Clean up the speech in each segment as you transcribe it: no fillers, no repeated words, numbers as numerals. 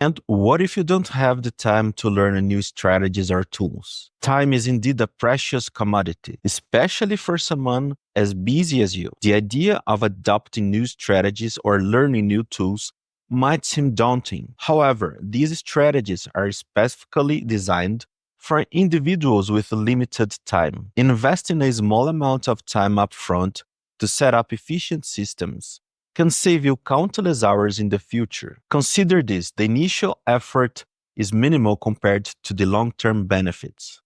And what if you don't have the time to learn new strategies or tools? Time is indeed a precious commodity, especially for someone as busy as you. The idea of adopting new strategies or learning new tools might seem daunting. However, these strategies are specifically designed for individuals with limited time. Investing a small amount of time upfront to set up efficient systems can save you countless hours in the future. Consider this: the initial effort is minimal compared to the long term benefits.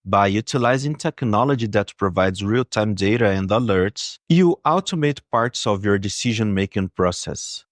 By utilizing technology that provides real time data and alerts, you automate parts of your decision making process.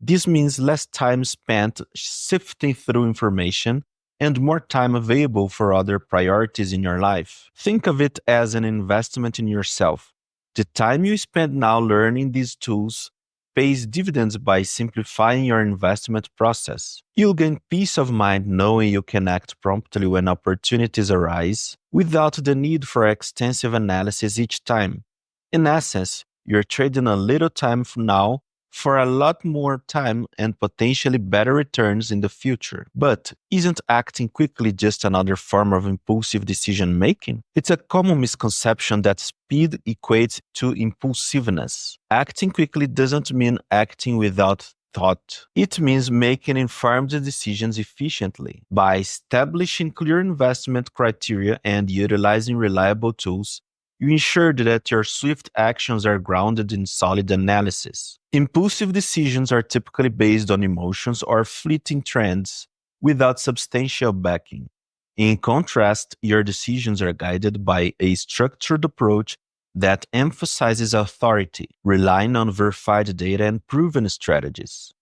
This means less time spent sifting through information and more time available for other priorities in your life. Think of it as an investment in yourself. The time you spend now learning these tools pays dividends by simplifying your investment process. You'll gain peace of mind knowing you can act promptly when opportunities arise without the need for extensive analysis each time. In essence, you're trading a little time from now for a lot more time and potentially better returns in the future. But isn't acting quickly just another form of impulsive decision making? It's a common misconception that speed equates to impulsiveness. Acting quickly doesn't mean acting without thought. It means making informed decisions efficiently. By establishing clear investment criteria and utilizing reliable tools, you ensure that your swift actions are grounded in solid analysis. Impulsive decisions are typically based on emotions or fleeting trends without substantial backing. In contrast, your decisions are guided by a structured approach that emphasizes authority, relying on verified data and proven strategies.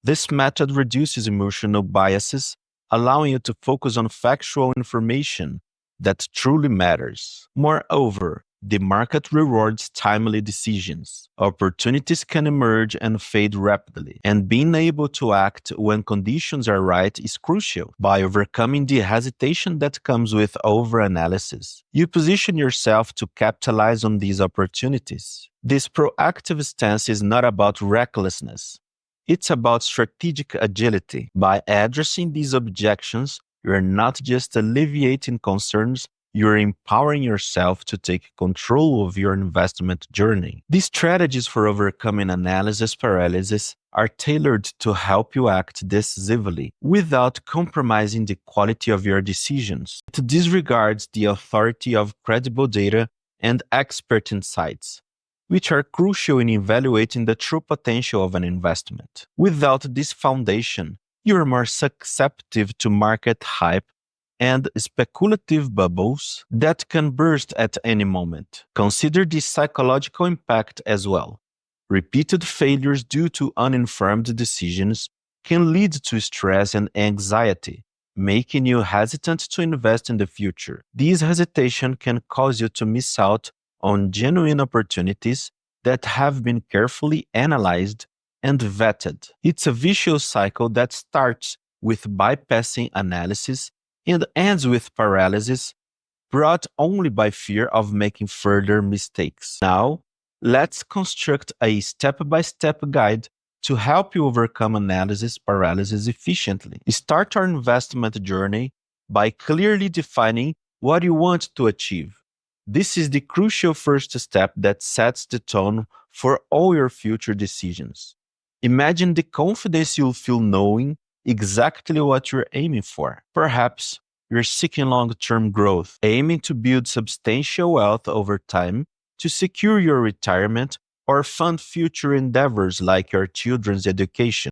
This method reduces emotional biases, allowing you to focus on factual information that truly matters. Moreover, the market rewards timely decisions. Opportunities can emerge and fade rapidly, and being able to act when conditions are right is crucial. By overcoming the hesitation that comes with overanalysis, you position yourself to capitalize on these opportunities. This proactive stance is not about recklessness. It's about strategic agility. By addressing these objections, you're not just alleviating concerns, you're empowering yourself to take control of your investment journey. These strategies for overcoming analysis paralysis are tailored to help you act decisively without compromising the quality of your decisions. It disregards the authority of credible data and expert insights, which are crucial in evaluating the true potential of an investment. Without this foundation, you are more susceptible to market hype and speculative bubbles that can burst at any moment. Consider the psychological impact as well. Repeated failures due to uninformed decisions can lead to stress and anxiety, making you hesitant to invest in the future. This hesitation can cause you to miss out on genuine opportunities that have been carefully analyzed and vetted. It's a vicious cycle that starts with bypassing analysis and ends with paralysis, brought only by fear of making further mistakes. Now, let's construct a step-by-step guide to help you overcome analysis paralysis efficiently. Start our investment journey by clearly defining what you want to achieve. This is the crucial first step that sets the tone for all your future decisions. Imagine the confidence you'll feel knowing exactly what you're aiming for. Perhaps you're seeking long-term growth, aiming to build substantial wealth over time to secure your retirement or fund future endeavors like your children's education.